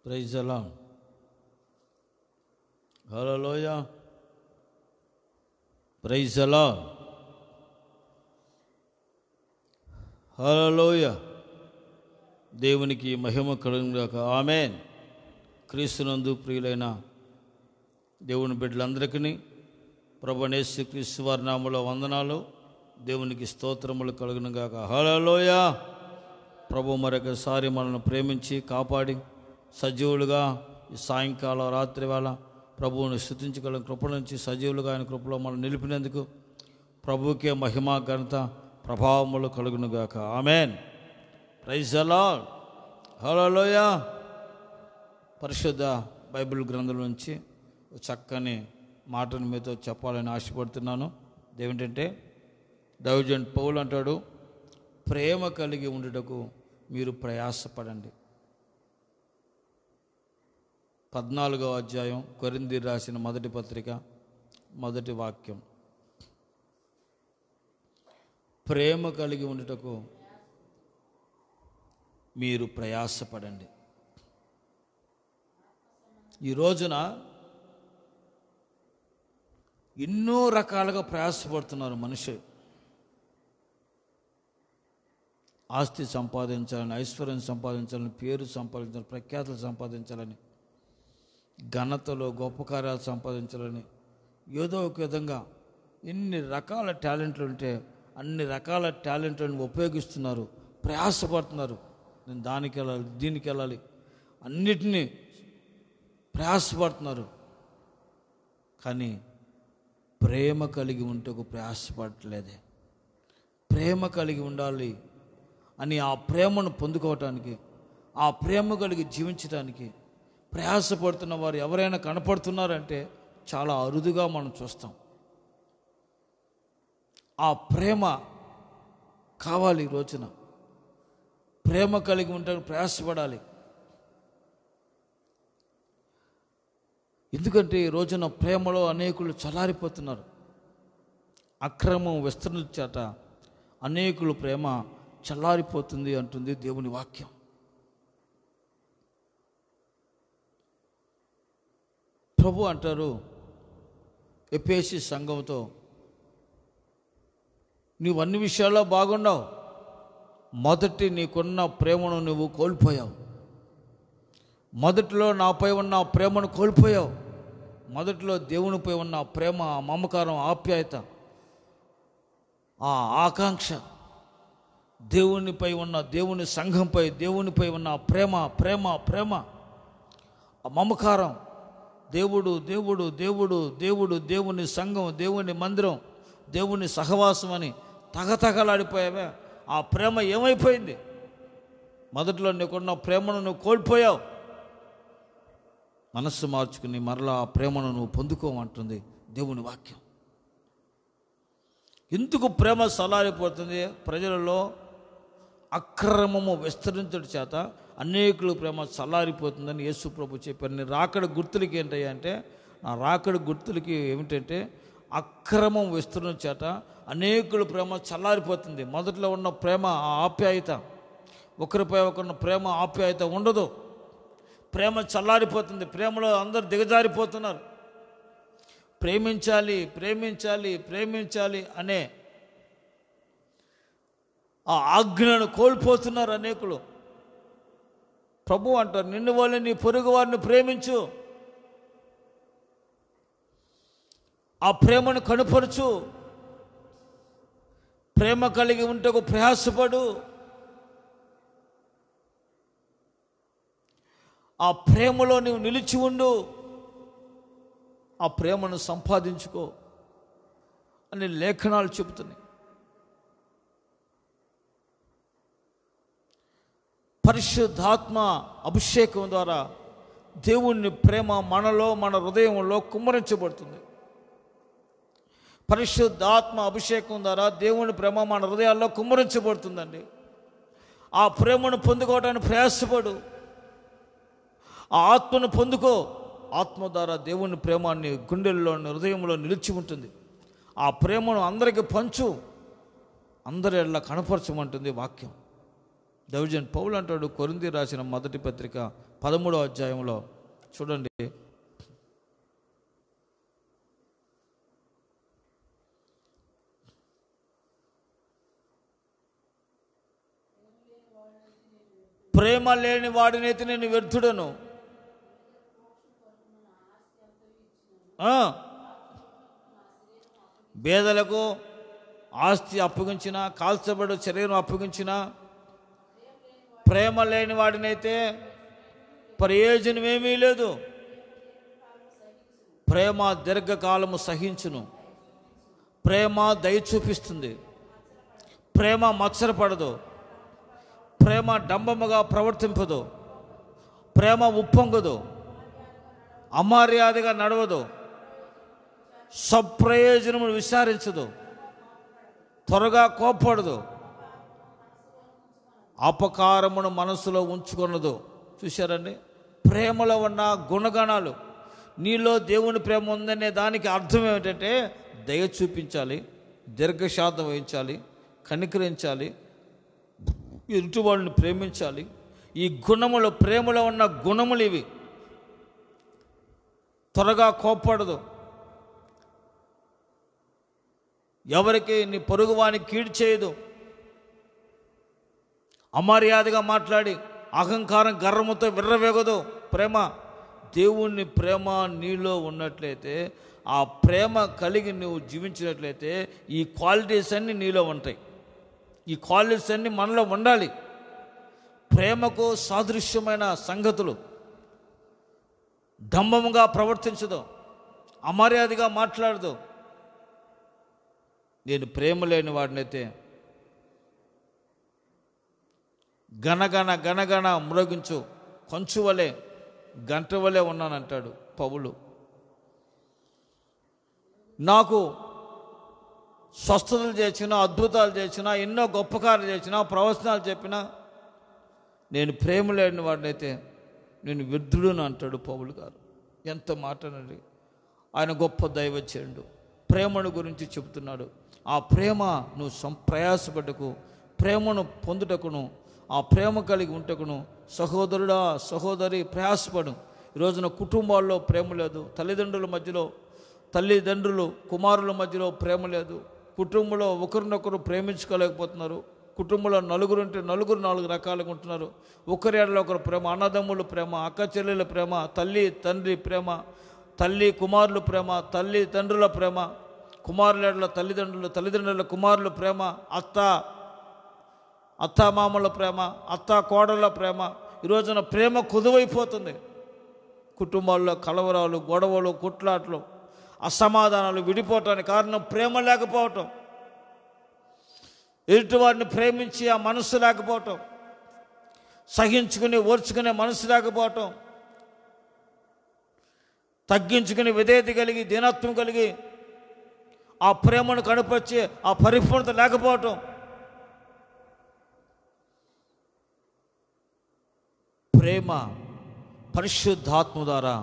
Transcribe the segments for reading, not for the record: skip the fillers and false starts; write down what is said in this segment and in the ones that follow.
Praise the lord. Hallelujah. Praise the lord. Hallelujah. దేవునికి మహిమ కలుగును గాక. ఆమేన్. క్రీస్తునందు ప్రియులైన దేవుని బిడ్డలందరికీ ప్రభువైన యేసుక్రీస్తు వారి నామములో వందనాలు. దేవునికి స్తోత్రములు కలుగును గాక. హల్లెలూయా. ప్రభు మరొకసారి మనల్ని ప్రేమించి కాపాడి సజీవులుగా ఈ సాయంకాలం రాత్రి వేళ ప్రభువుని స్తుతించగల కృప నుంచి సజీవులుగా ఆయన కృపలో మనం నిలిపినందుకు ప్రభువుకే మహిమ ఘనత ప్రభావములు కలుగును గాక. Amen. Praise the lord. Hallelujah. పరిశుద్ధ బైబిల్ గ్రంథం నుంచి చక్కని మాటను మీతో చెప్పాలని ఆశపడుతున్నాను. అదేమిటంటే దైవజనుడు పౌలు అంటాడు, ప్రేమ కలిగి ఉండుటకు మీరు ప్రయాసపడండి. 14వ అధ్యాయం కొరింథీయులకు రాసిన మొదటి పత్రిక మొదటి వాక్యం. ప్రేమ కలిగి ఉండుటకు మీరు ప్రయాసపడండి. ఈ రోజున ఎన్నో రకాలుగా ప్రయాసపడుతున్నారు మనిషి. ఆస్తి సంపాదించాలని, ఐశ్వర్యం సంపాదించాలని, పేరు సంపాదించాలని, ప్రఖ్యాతులు సంపాదించాలని, ఘనతలో గొప్ప కార్యాలు సంపాదించాలని, ఏదో ఒక విధంగా ఎన్ని రకాల టాలెంట్లు ఉంటే అన్ని రకాల టాలెంట్లను ఉపయోగిస్తున్నారు, ప్రయాసపడుతున్నారు. నేను దానికి వెళ్ళాలి, దీనికి వెళ్ళాలి, అన్నిటినీ ప్రయాసపడుతున్నారు. కానీ ప్రేమ కలిగి ఉంటే ప్రయాసపడట్లేదే. ప్రేమ కలిగి ఉండాలి అని ఆ ప్రేమను పొందుకోవటానికి, ఆ ప్రేమ కలిగి జీవించడానికి ప్రయాసపడుతున్న వారు ఎవరైనా కనపడుతున్నారంటే చాలా అరుదుగా మనం చూస్తాం. ఆ ప్రేమ కావాలి. ఈ రోజున ప్రేమ కలిగి ఉంటే ప్రయాసపడాలి. ఎందుకంటే ఈ రోజున ప్రేమలో అనేకులు చల్లారిపోతున్నారు. అక్రమం విస్తరించాట అనేకులు ప్రేమ చల్లారిపోతుంది అంటుంది దేవుని వాక్యం. ప్రభు అంటారు ఎఫెసీ సంఘంతో, నువ్వు అన్ని విషయాల్లో బాగున్నావు, మొదటి నీకున్న ప్రేమను నువ్వు కోల్పోయావు. మొదటిలో నాపై ఉన్న ప్రేమను కోల్పోయావు. మొదటిలో దేవునిపై ఉన్న ప్రేమ, మమకారం, ఆప్యాయత, ఆ ఆకాంక్ష, దేవునిపై ఉన్న, దేవుని సంఘంపై దేవునిపై ఉన్న ప్రేమ ప్రేమ ప్రేమ ఆ మమకారం, దేవుడు దేవుడు దేవుడు దేవుడు దేవుని సంఘం, దేవుని మందిరం, దేవుని సహవాసం అని తగతగలాడిపోయావే. ఆ ప్రేమ ఏమైపోయింది? మొదట్లో నీకున్న ప్రేమను నువ్వు కోల్పోయావు. మనస్సు మార్చుకుని మరలా ఆ ప్రేమను నువ్వు పొందుకోమంటుంది దేవుని వాక్యం. ఎందుకు ప్రేమ సలారిపోతుంది? ప్రజలలో అక్రమము విస్తరించడం చేత అనేకులు ప్రేమ చల్లారిపోతుందని యేసు ప్రభు చెప్పారు. నీ రాకడ గుర్తులకి ఏంటయ్యా అంటే, నా రాకడ గుర్తులకి ఏమిటంటే అక్రమం విస్తరణ చేత అనేకులు ప్రేమ చల్లారిపోతుంది. మొదట్లో ఉన్న ప్రేమ, ఆ ఆప్యాయత, ఒకరిపై ఒకరిన ప్రేమ ఆప్యాయత ఉండదు. ప్రేమ చల్లారిపోతుంది. ప్రేమలో అందరు దిగజారిపోతున్నారు. ప్రేమించాలి ప్రేమించాలి ప్రేమించాలి అనే ఆ ఆజ్ఞను కోల్పోతున్నారు అనేకులు. ప్రభు అంటారు, నిన్ను వాళ్ళని నీ పొరుగు వారిని ప్రేమించు, ఆ ప్రేమను కనుపరచు, ప్రేమ కలిగి ఉంటే ప్రయాసపడు, ఆ ప్రేమలో నువ్వు నిలిచి ఉండు, ఆ ప్రేమను సంపాదించుకో అని లేఖనాలు చెబుతున్నాయి. పరిశుద్ధాత్మ అభిషేకం ద్వారా దేవుని ప్రేమ మనలో, మన హృదయంలో కుమ్మరించబడుతుంది. పరిశుద్ధాత్మ అభిషేకం ద్వారా దేవుని ప్రేమ మన హృదయాల్లో కుమ్మరించబడుతుందండి. ఆ ప్రేమను పొందుకోవడానికి ప్రయాసపడు, ఆ ఆత్మను పొందుకో. ఆత్మ ద్వారా దేవుని ప్రేమాన్ని గుండెల్లో, హృదయంలో నిలిచి ఉంటుంది. ఆ ప్రేమను అందరికీ పంచు, అందరి ఎడల కనపరచమంటుంది వాక్యం. దైవజన్ పౌలు అంటాడు కొరింథీ రాసిన మొదటి పత్రిక 13వ అధ్యాయంలో చూడండి, ప్రేమ లేని వాడినైతే నేను వ్యర్థుడను. పేదలకు ఆస్తి అప్పగించిన, కాల్చబడు శరీరం అప్పగించిన, ప్రేమ లేని వాడినైతే ప్రయోజనం ఏమీ లేదు. ప్రేమ దీర్ఘకాలము సహించును, ప్రేమ దయ చూపిస్తుంది, ప్రేమ మత్సరపడదు, ప్రేమ డంబముగా ప్రవర్తింపదు, ప్రేమ ఉప్పొంగదు, అమర్యాదగా నడవదు, సప్రయోజనమును విచారించదు, త్వరగా కోప్పడదు, అపకారమును మనసులో ఉంచుకొనదు. చూశారండి, ప్రేమలో ఉన్న గుణగణాలు. నీలో దేవుని ప్రేమ ఉందనే దానికి అర్థం ఏమిటంటే దయ చూపించాలి, దీర్ఘశాంతం వహించాలి, కనికరించాలి, ఎదుటి వాళ్ళని ప్రేమించాలి. ఈ గుణములు, ప్రేమలో ఉన్న గుణములు ఇవి. త్వరగా కోప్పడదు, ఎవరికి నీ పొరుగువానికి కీడు చేయదు, అమర్యాదగా మాట్లాడి అహంకారం గర్వముతో విర్రవేగదు. ప్రేమ, దేవుని ప్రేమ నీలో ఉన్నట్లయితే, ఆ ప్రేమ కలిగి నువ్వు జీవించినట్లయితే ఈ క్వాలిటీస్ అన్నీ నీలో ఉంటాయి. ఈ క్వాలిటీస్ అన్నీ మనలో ఉండాలి. ప్రేమకు సాదృశ్యమైన సంగతులు. డంబముగా ప్రవర్తించదు, అమర్యాదగా మాట్లాడదు. నేను ప్రేమ లేని వాడినైతే గనగన గనగన మ్రోగించు కొంచెం వలె గంట వలె ఉన్నానంటాడు పౌలు. నాకు స్వస్థతలు చేసినా, అద్భుతాలు చేసినా, ఎన్నో గొప్ప కార్యాలు చేసినా, ప్రవచనాలు చెప్పినా, నేను ప్రేమ లేని వాడినైతే నేను వ్యర్థుడును అంటాడు పౌలు గారు. ఎంత మాటనండి! ఆయన గొప్ప దైవజనుడు. ప్రేమను గురించి చెబుతున్నాడు. ఆ ప్రేమ నువ్వు ప్రయాసపడకు, ప్రేమను పొందుటకును, ఆ ప్రేమ కలిగి ఉంటకును సహోదరుడా, సహోదరి ప్రయాసపడు. ఈరోజున కుటుంబాల్లో ప్రేమ లేదు, తల్లిదండ్రుల మధ్యలో, తల్లిదండ్రులు కుమారుల మధ్యలో ప్రేమ లేదు, కుటుంబంలో ఒకరినొకరు ప్రేమించుకోలేకపోతున్నారు, కుటుంబంలో నలుగురు ఉంటే నలుగురు నాలుగు రకాలుగా ఉంటున్నారు. ఒకరి ఏడలో ఒకరు ప్రేమ, అన్నదమ్ముల ప్రేమ, అక్క చెల్లెల ప్రేమ, తల్లి తండ్రి ప్రేమ, తల్లి కుమారుల ప్రేమ, తల్లి తండ్రుల ప్రేమ, కుమారుల ఏడల తల్లిదండ్రులు, తల్లిదండ్రుల కుమారుల ప్రేమ, అత్తామామల ప్రేమ, అత్త కోడళ్ళ ప్రేమ. ఈరోజున ప్రేమ కుదువైపోతుంది. కుటుంబాల్లో కలవరాలు, గొడవలు, కుట్లాట్లు, అసమాధానాలు, విడిపోవటానికి కారణం ప్రేమ లేకపోవటం. ఎదుటివారిని ప్రేమించి ఆ మనసు లేకపోవటం, సహించుకుని ఓర్చుకునే మనసు లేకపోవటం, తగ్గించుకుని విధేయత కలిగి దీనత్వం కలిగి ఆ ప్రేమను కనపరిచి ఆ పరిపూర్ణత లేకపోవటం. ప్రేమ పరిశుద్ధాత్మ ద్వారా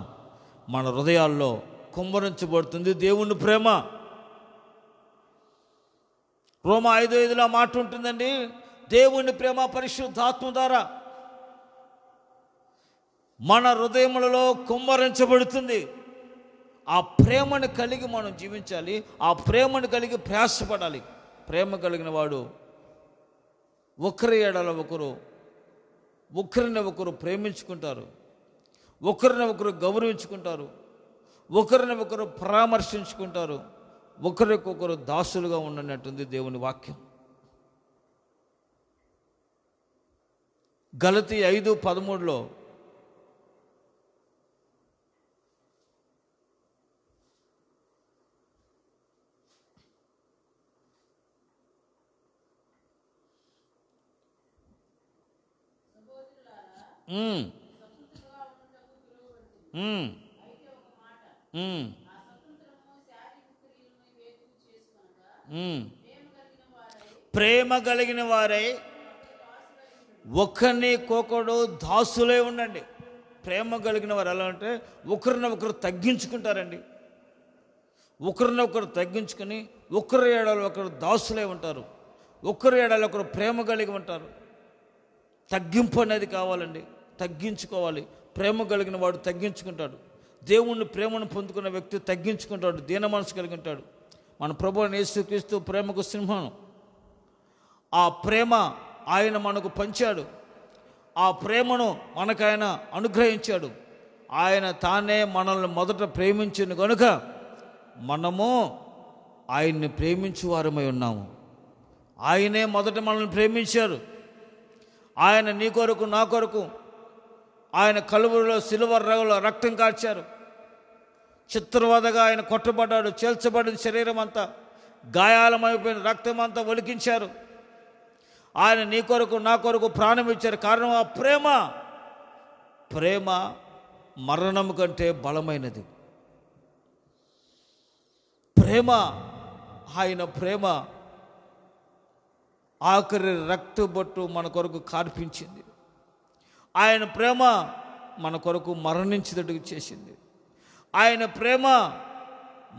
మన హృదయాల్లో కుమ్మరించబడుతుంది. దేవుని ప్రేమ రోమా 5:5 మాట ఉంటుందండి. దేవుని ప్రేమ పరిశుద్ధాత్మ ద్వారా మన హృదయములలో కుమ్మరించబడుతుంది. ఆ ప్రేమను కలిగి మనం జీవించాలి. ఆ ప్రేమను కలిగి ప్రయాసపడాలి. ప్రేమ కలిగిన వాడు ఒకరి ఎడల ఒకరు, ఒకరిని ఒకరు ప్రేమించుకుంటారు, ఒకరిని ఒకరు గౌరవించుకుంటారు, ఒకరిని ఒకరు పరామర్శించుకుంటారు, ఒకరికొకరు దాసులుగా ఉండనట్టుంది దేవుని వాక్యం. గలతీ 5:13 ప్రేమ కలిగిన వారై ఒకరికొకడు దాసులే ఉండండి. ప్రేమ కలిగిన వారు ఎలా అంటే ఒకరినొకరు తగ్గించుకుంటారండి. ఒకరినొకరు తగ్గించుకుని ఒకరి ఏడలో ఒకరు దాసులే ఉంటారు. ఒకరి ఏడలో ఒకరు ప్రేమ కలిగి ఉంటారు. తగ్గింపు అనేది కావాలండి. తగ్గించుకోవాలి. ప్రేమ కలిగిన వాడు తగ్గించుకుంటాడు. దేవుణ్ణి ప్రేమను పొందుకున్న వ్యక్తి తగ్గించుకుంటాడు, దీన మనసు కలిగి ఉంటాడు. మన ప్రభువైన యేసుక్రీస్తు ప్రేమకు సింహం. ఆ ప్రేమ ఆయన మనకు పంచాడు. ఆ ప్రేమను మనకు ఆయన అనుగ్రహించాడు. ఆయన తానే మనల్ని మొదట ప్రేమించిన కనుక మనము ఆయన్ని ప్రేమించు వారమై ఉన్నాము. ఆయనే మొదట మనల్ని ప్రేమించారు. ఆయన నీ కొరకు నా కొరకు ఆయన కలువరిలో సిలువ రక్తం కార్చారు. చిత్రవదగా ఆయన కొట్టబడ్డాడు. చేల్చబడిన శరీరం అంతా గాయాలమైపోయిన రక్తం అంతా ఒలికించారు. ఆయన నీ కొరకు నా కొరకు ప్రాణం ఇచ్చారు. కారణం ఆ ప్రేమ. ప్రేమ మరణం కంటే బలమైనది. ప్రేమ, ఆయన ప్రేమ ఆఖరి రక్తబొట్టు మన కొరకు కార్పించింది. ఆయన ప్రేమ మన కొరకు మరణించేటట్టుగా చేసింది. ఆయన ప్రేమ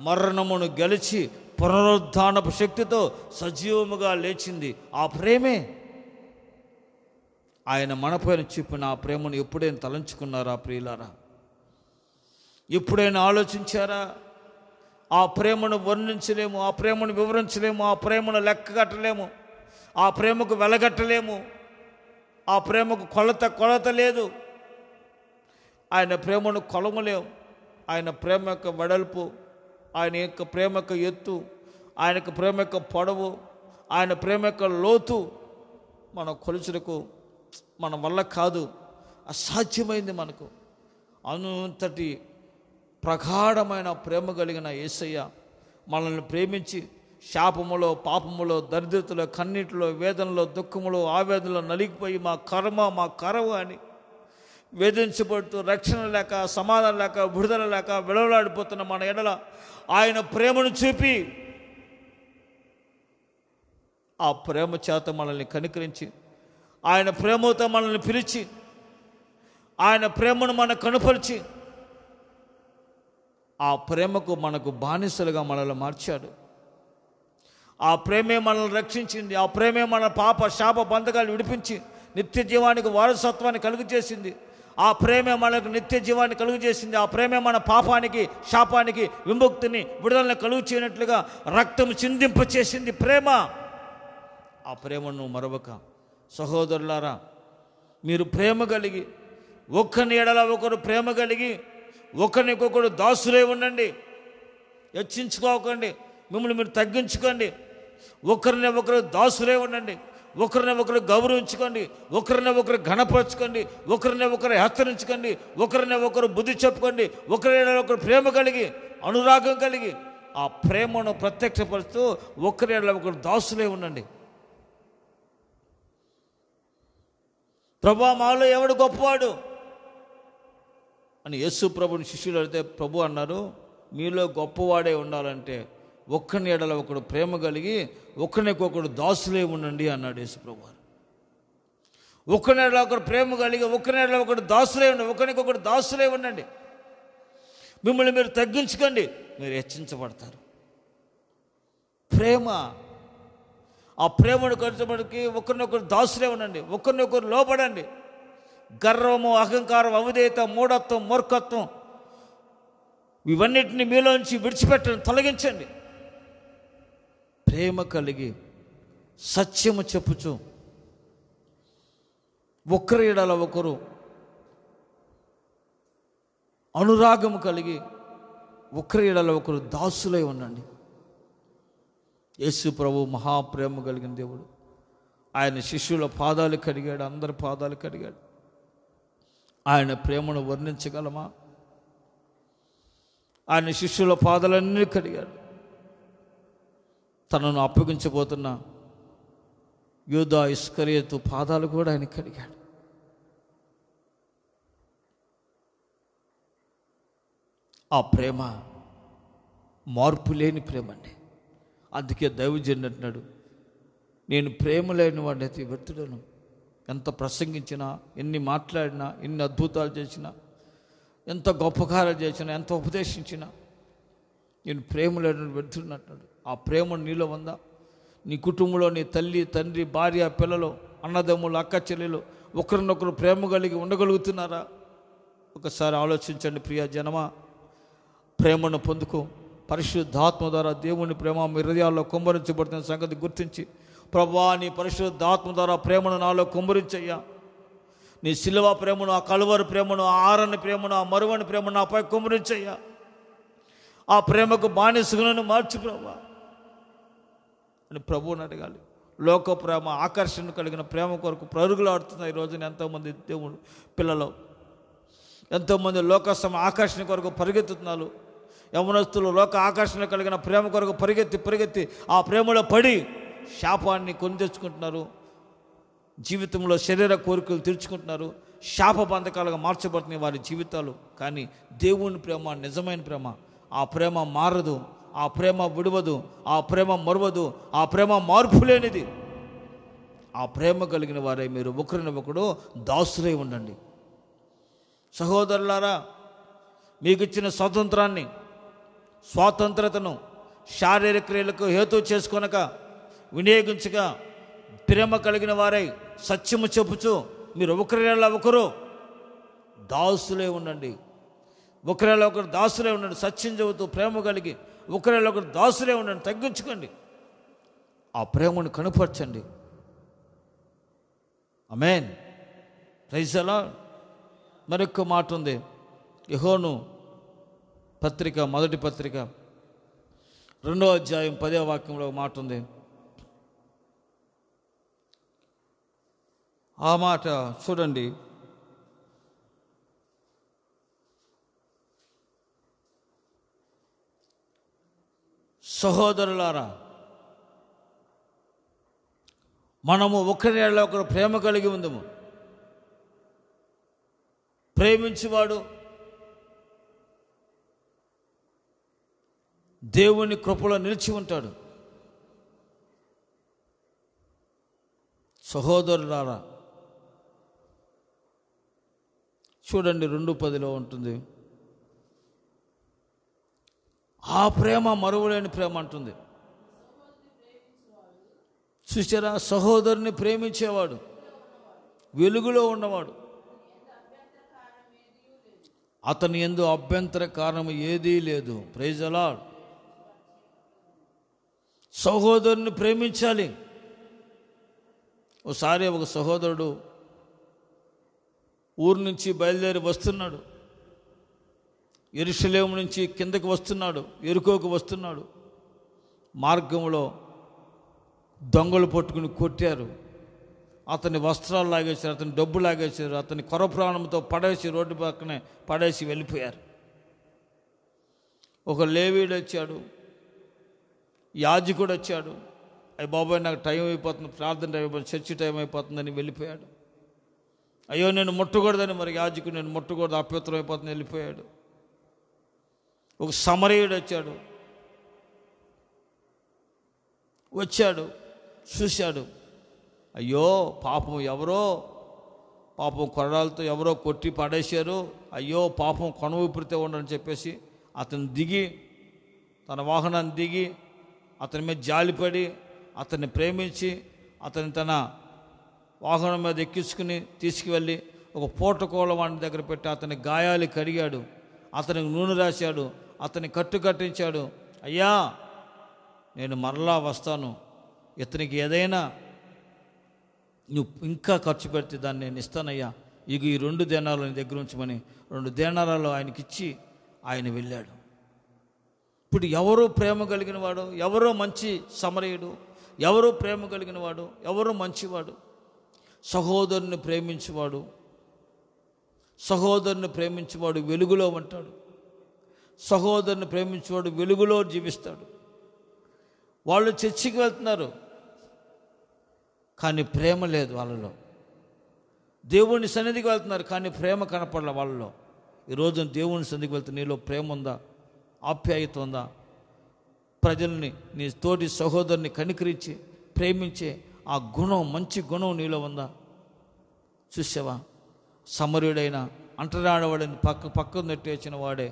మరణమును గెలిచి పునరుద్ధానపు శక్తితో సజీవముగా లేచింది. ఆ ప్రేమే. ఆయన మనపైన చూపిన ఆ ప్రేమను ఎప్పుడైనా తలంచుకున్నారా ప్రియులారా? ఎప్పుడైనా ఆలోచించారా? ఆ ప్రేమను వర్ణించలేము, ఆ ప్రేమను వివరించలేము, ఆ ప్రేమను లెక్క కట్టలేము, ఆ ప్రేమకు వెలగట్టలేము, ఆ ప్రేమకు కొలత లేదు. ఆయన ప్రేమను కొలవలేము. ఆయన ప్రేమ యొక్క వెడల్పు, ఆయన యొక్క ప్రేమ యొక్క ఎత్తు, ఆయన యొక్క ప్రేమ యొక్క పొడవు, ఆయన ప్రేమ యొక్క లోతు మన కొలుచులకు మన వల్ల కాదు, అసాధ్యమైంది మనకు. అంతటి ప్రగాఢమైన ప్రేమ కలిగిన యేసయ్య మనల్ని ప్రేమించి శాపములో, పాపములో, దరిద్రతలో, కన్నీటిలో, వేదనలో, దుఃఖములో, ఆవేదనలో నలిగిపోయి మా కరవ అని వేధించబడుతూ రక్షణ లేక, సమాధానం లేక, విడుదల లేక విలవలాడిపోతున్న మన ఎడల ఆయన ప్రేమను చూపి ఆ ప్రేమ చేత మనల్ని కనికరించి, ఆయన ప్రేమతో మనల్ని పిలిచి, ఆయన ప్రేమను మనకు కనుపరిచి, ఆ ప్రేమకు మనకు బానిసలుగా మనల్ని మార్చాడు. ఆ ప్రేమే మనల్ని రక్షించింది. ఆ ప్రేమే మన పాప శాప బంధకాలు విడిపించి నిత్య జీవానికి వారసత్వాన్ని కలుగు చేసింది. ఆ ప్రేమే మనకు నిత్య జీవాన్ని కలుగు చేసింది. ఆ ప్రేమే మన పాపానికి, శాపానికి విముక్తిని, విడుదలని కలుగు చేయనట్లుగా రక్తం చిందింప చేసింది ప్రేమ. ఆ ప్రేమను మరొక సహోదరులారా, మీరు ప్రేమ కలిగి, ఒక్కని ఎడల ఒకరు ప్రేమ కలిగి ఒకరికొకరు దాసులై ఉండండి. హెచ్చించుకోకండి, మిమ్మల్ని మీరు తగ్గించుకోండి. ఒకరిని ఒకరు దాసులై ఉండండి. ఒకరిని ఒకరు గౌరవించుకోండి. ఒకరిని ఒకరు ఘనపరచుకోండి. ఒకరిని ఒకరు హెచ్చరించుకోండి. ఒకరిని ఒకరు బుద్ధి చెప్పుకోండి. ఒకరిని ఒకరు ప్రేమ కలిగి, అనురాగం కలిగి ఆ ప్రేమను ప్రత్యక్షపరుస్తూ ఒకరిని ఒకరు దాసులై ఉండండి. ప్రభువా, మాలో ఎవడు గొప్పవాడు అని యేసు ప్రభుని శిష్యులు అడిగితే ప్రభు అన్నారు, మీలో గొప్పవాడే ఉండాలంటే ఒక్కని ఎడల ఒకడు ప్రేమ కలిగి ఒకరికొకడు దాసులే ఉండండి అన్నాడు యేసు ప్రభు. ఒకరిని ఎడల ఒకరు ప్రేమ కలిగి ఒకరిని ఎడల ఒకడు దాసులే ఉండండి. ఒకరికొకడు దాసులే ఉండండి. మిమ్మల్ని మీరు తగ్గించుకోండి, మీరు హెచ్చించబడతారు. ప్రేమ, ఆ ప్రేమను ఖర్చుబడికి ఒకరినొకరు దాసులే ఉండండి. ఒకరినొకరు లోబడండి. గర్వము, అహంకారం, అవిధేయత, మూఢత్వం, మూర్ఖత్వం ఇవన్నిటిని మీలోంచి విడిచిపెట్టండి, తొలగించండి. ప్రేమ కలిగి సత్యము చెప్పుచు ఒకరి ఎడల ఒకరు అనురాగము కలిగి ఒకరి ఎడల ఒకరు దాసులై ఉండండి. యేసు ప్రభు మహాప్రేమ కలిగిన దేవుడు. ఆయన శిష్యుల పాదాలు కడిగాడు, అందరి పాదాలు కడిగాడు. ఆయన ప్రేమను వర్ణించగలమా? ఆయన శిష్యుల పాదాలన్నీ కడిగాడు. తనను అప్పగించబోతున్న యూదా ఇస్కరియోతు పాదాలు కూడా ఆయన కడిగాడు. ఆ ప్రేమ మార్పు లేని ప్రేమ అండి. అందుకే దైవజనుడు అంటున్నాడు, నేను ప్రేమ లేని వాడినైతే వ్యర్థుడను. ఎంత ప్రసంగించినా, ఎన్ని మాట్లాడినా, ఎన్ని అద్భుతాలు చేసినా, ఎంత గొప్ప కార్యాలు చేసినా, ఎంత ఉపదేశించినా నేను ప్రేమ లేని వ్యర్థుడను అంటున్నాడు. ఆ ప్రేమ నీలో ఉందా? నీ కుటుంబంలో నీ తల్లి, తండ్రి, భార్య, పిల్లలు, అన్నదమ్ములు, అక్క చెల్లెలు ఒకరినొకరు ప్రేమ కలిగి ఉండగలుగుతున్నారా? ఒకసారి ఆలోచించండి ప్రియ జనమా. ప్రేమను పొందుకో. పరిశుద్ధాత్మ ద్వారా దేవుని ప్రేమ మీ హృదయాల్లో కుమ్మరించబడుతున్న సంగతి గుర్తించి, ప్రభువా నీ పరిశుద్ధాత్మ ద్వారా ప్రేమను నాలో కుమ్మరించయ్యా. నీ సిలువ ప్రేమను, ఆ కలువరి ప్రేమను, ఆ ఆరని ప్రేమను, ఆ మరువని ప్రేమను నాపై కుమ్మరించయ్యా. ఆ ప్రేమకు బానిసలను మార్చు ప్రభువా అని ప్రభువుని అడగాలి. లోక ప్రేమ, ఆకర్షణ కలిగిన ప్రేమ కొరకు పరుగులాడుతున్న ఈ రోజున ఎంతోమంది దేవుడు పిల్లలు, ఎంతోమంది లోక ఆకర్షణ కొరకు పరిగెత్తుతున్నారు. యవనస్తులు లోక ఆకర్షణ కలిగిన ప్రేమ కొరకు పరిగెత్తి ఆ ప్రేమలో పడి శాపాన్ని కొని తెచ్చుకుంటున్నారు. జీవితంలో శరీర కోరికలు తీర్చుకుంటున్నారు. శాప బంధకాలుగా మార్చబడుతున్నాయి వారి జీవితాలు. కానీ దేవుని ప్రేమ నిజమైన ప్రేమ. ఆ ప్రేమ మారదు, ఆ ప్రేమ విడవదు, ఆ ప్రేమ మరువదు, ఆ ప్రేమ మార్పు లేనిది. ఆ ప్రేమ కలిగిన వారే మీరు ఒకరినొకడు దాసులై ఉండండి. సహోదరులారా, మీకు ఇచ్చిన స్వాతంత్రతను శారీరక క్రియలకు హేతు చేసుకొనక వినియోగించగా ప్రేమ కలిగిన వారై సత్యము చెప్పుచు మీరు ఒకరిలా ఒకరు దాసులే ఉండండి. ఒకరిలా ఒకరు దాసులే ఉండండి. సత్యం చెబుతూ ప్రేమ కలిగి ఒకరిలా ఒకరు దాసులే ఉండండి. తగ్గించుకోండి. ఆ ప్రేమను కనుపరచండి. ఆమేన్. Praise the lord. మరొక మాట ఉంది. యోహాను పత్రిక, మొదటి పత్రిక 2వ అధ్యాయం 10వ వాక్యంలో మాట ఉంది. ఆ మాట చూడండి. సహోదరులారా, మనము ఒకరిలో ఒకరు ప్రేమ కలిగి ఉందము. ప్రేమించేవాడు దేవుని కృపలో నిలిచి ఉంటాడు. సహోదరులారా, చూడండి 2:10 ఉంటుంది. ఆ ప్రేమ మరువలేని ప్రేమ అంటుంది. చూసారా? సహోదరుని ప్రేమించేవాడు, వెలుగులో ఉన్నవాడు, అతని యందు అభ్యంతర కారణం ఏదీ లేదు. Praise the lord. సహోదరుని ప్రేమించాలి. ఒకసారి ఒక సహోదరుడు ఊరు నుంచి బయలుదేరి వస్తున్నాడు. యెరూషలేము నుంచి కిందకి వస్తున్నాడు, ఎరుకోకు వస్తున్నాడు. మార్గంలో దొంగలు పట్టుకుని కొట్టారు. అతని వస్త్రాలు లాగేశారు, అతని డబ్బు లాగేశారు, అతని కొర ప్రాణంతో పడేసి రోడ్డు పక్కనే పడేసి వెళ్ళిపోయారు. ఒక లేవీడు వచ్చాడు, యాజకుడు వచ్చాడు. అయ్యి బాబాయ్ నాకు టైం అయిపోతుంది, ప్రార్థన టైం అయిపోతుంది, చర్చి టైం అయిపోతుందని వెళ్ళిపోయాడు. అయ్యో నేను ముట్టకూడదని మరి యాజకుడు నేను ముట్టకూడదు, అపవిత్రం అయిపోతుంది వెళ్ళిపోయాడు. ఒక సమరయుడు వచ్చాడు, చూశాడు. అయ్యో పాపం కొరడాలతో ఎవరో కొట్టి పడేశారు, అయ్యో పాపం కొన ఊపిరితే ఉండని చెప్పేసి అతను దిగి, తన వాహనాన్ని దిగి అతని మీద జాలిపడి అతన్ని ప్రేమించి అతని తన వాహనం మీద ఎక్కించుకుని తీసుకువెళ్ళి ఒక పూటకోళ్ళ వాడి దగ్గర పెట్టి అతని గాయాలు కడిగాడు, అతనికి నూనె రాశాడు, అతని కట్టించాడు. అయ్యా నేను మరలా వస్తాను, ఇతనికి ఏదైనా నువ్వు ఇంకా ఖర్చు పెడితే దాన్ని నేను ఇస్తానయ్యా, ఇక ఈ 2 దేనాలు నీ దగ్గర ఉంచమని 2 దేనారాలు ఆయనకిచ్చి ఆయన వెళ్ళాడు. ఇప్పుడు ఎవరో ప్రేమ కలిగిన వాడు, ఎవరో మంచి సమరయుడు, ఎవరో ప్రేమ కలిగిన వాడు, ఎవరో మంచివాడు, సహోదరుని ప్రేమించేవాడు వెలుగులో ఉంటాడు. సహోదరుని ప్రేమించేవాడు వెలుగులో జీవిస్తాడు. వాళ్ళు చర్చికి వెళ్తున్నారు కానీ ప్రేమ లేదు వాళ్ళలో. దేవుని సన్నిధికి వెళ్తున్నారు కానీ ప్రేమ కనపడలే వాళ్ళలో. ఈరోజు దేవుని సన్నిధికి వెళ్తే నీలో ప్రేమ ఉందా, ఆప్యాయత ఉందా? ప్రజల్ని, నీ తోటి సహోదరుని కనికరించి ప్రేమించే ఆ గుణం, మంచి గుణం నీలో ఉందా? చూసావా? సమరయుడైన అంటరాడవాడని పక్కన నెట్టేసిన వాడే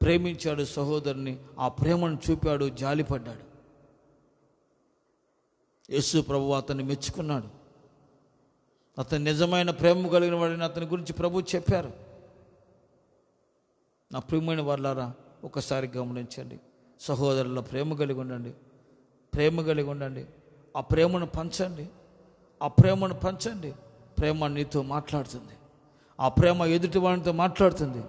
ప్రేమించాడు సహోదరుని, ఆ ప్రేమను చూపాడు, జాలిపడ్డాడు. యేసు ప్రభువు అతన్ని మెచ్చుకున్నాడు. అతను నిజమైన ప్రేమ కలిగిన వాడిని అతని గురించి ప్రభు చెప్పారు. నా ప్రియమైన వాళ్ళారా, ఒకసారి గమనించండి. సహోదరుల ప్రేమ కలిగి ఉండండి, ప్రేమ కలిగి ఉండండి. ఆ ప్రేమను పంచండి, ఆ ప్రేమను పంచండి. ప్రేమ నీతో మాట్లాడుతుంది, ఆ ప్రేమ ఎదుటి వాడితో మాట్లాడుతుంది.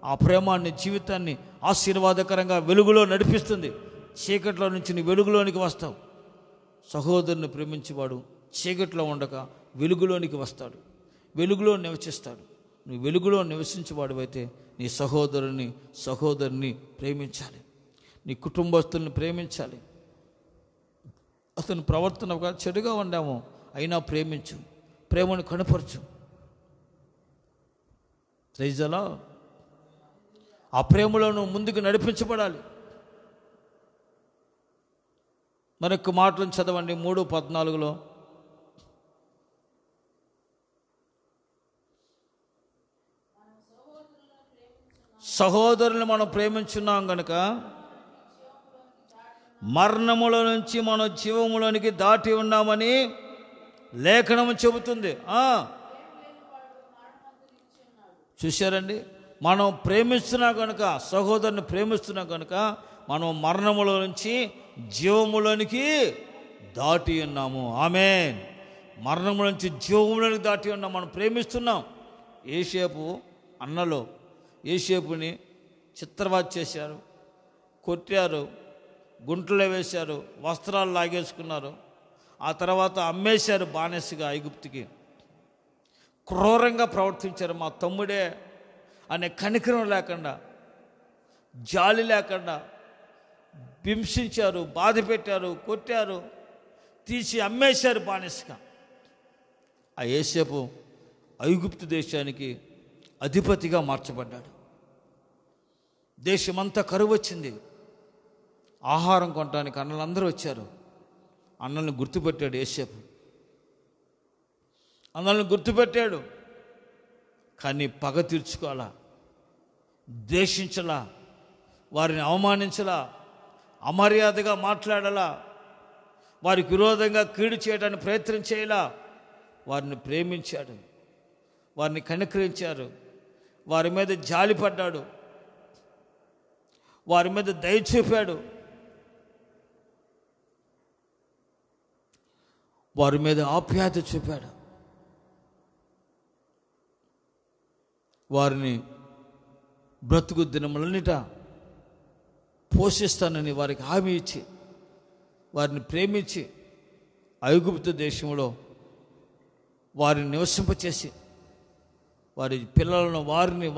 ఆ ప్రేమ నీ జీవితాన్ని ఆశీర్వాదకరంగా వెలుగులో నడిపిస్తుంది. చీకట్లో నుంచి నీ వెలుగులోనికి వస్తావు. సహోదరుని ప్రేమించేవాడు చీకట్లో ఉండక వెలుగులోనికి వస్తాడు, వెలుగులో నివసిస్తాడు. నువ్వు వెలుగులో నివసించేవాడు అయితే నీ సహోదరుని ప్రేమించాలి, నీ కుటుంబస్తుల్ని ప్రేమించాలి. అతని ప్రవర్తన చెడుగా ఉండాము అయినా ప్రేమించు, ప్రేమను కనపరచు. రైజలా ఆ ప్రేమలో నువ్వు ముందుకు నడిపించబడాలి. మరొక మాటలను చదవండి 3:14. సహోదరుని మనం ప్రేమించున్నాం గనుక మరణములో నుంచి మనం జీవములోనికి దాటి ఉన్నామని లేఖనము చెబుతుంది. చూశారండి, మనం ప్రేమిస్తున్నాం కనుక, సహోదరుని ప్రేమిస్తున్నాం కనుక మనం మరణములో నుంచి జీవములోనికి దాటి ఉన్నాము. ఆమేన్. మరణముల నుంచి జీవములోనికి దాటి ఉన్నాం, మనం ప్రేమిస్తున్నాం. యోసేపు అన్నలో యోసేపుని చిత్రవధ చేశారు, కొట్టారు, గుంటలో వేశారు, వస్త్రాలు లాగేసుకున్నారు. ఆ తర్వాత అమ్మేశారు బానిసగా ఐగుప్తుకి. క్రూరంగా ప్రవర్తించారు. మా తమ్ముడే అనే కనికరం లేకుండా, జాలి లేకుండా హింసించారు, బాధ పెట్టారు, కొట్టారు, తీసి అమ్మేశారు బానిసగా. ఆ యోసేపు ఐగుప్తు దేశానికి అధిపతిగా మార్చబడ్డాడు. దేశమంతా కరువు వచ్చింది. ఆహారం కొనడానికి అన్నలందరూ వచ్చారు. అన్నల్ని గుర్తుపెట్టాడు యోసేపు, అన్నల్ని గుర్తుపెట్టాడు. కానీ పగ తీర్చుకోవాలా, ద్వేషించలా, వారిని అవమానించలా, అమర్యాదగా మాట్లాడాలా, వారికి విరోధంగా కీడు చేయడానికి ప్రయత్నం చేయలా. వారిని ప్రేమించాడు, వారిని కనికరించారు, వారి మీద జాలిపడ్డాడు, వారి మీద దయ చూపాడు, వారి మీద ఆప్యాయత చూపాడు. వారిని బ్రతుకు దినములన్నిట పోషిస్తానని వారికి హామీ ఇచ్చి, వారిని ప్రేమించి ఐగుప్తు దేశంలో వారిని నివసింపచేసి వారి పిల్లలను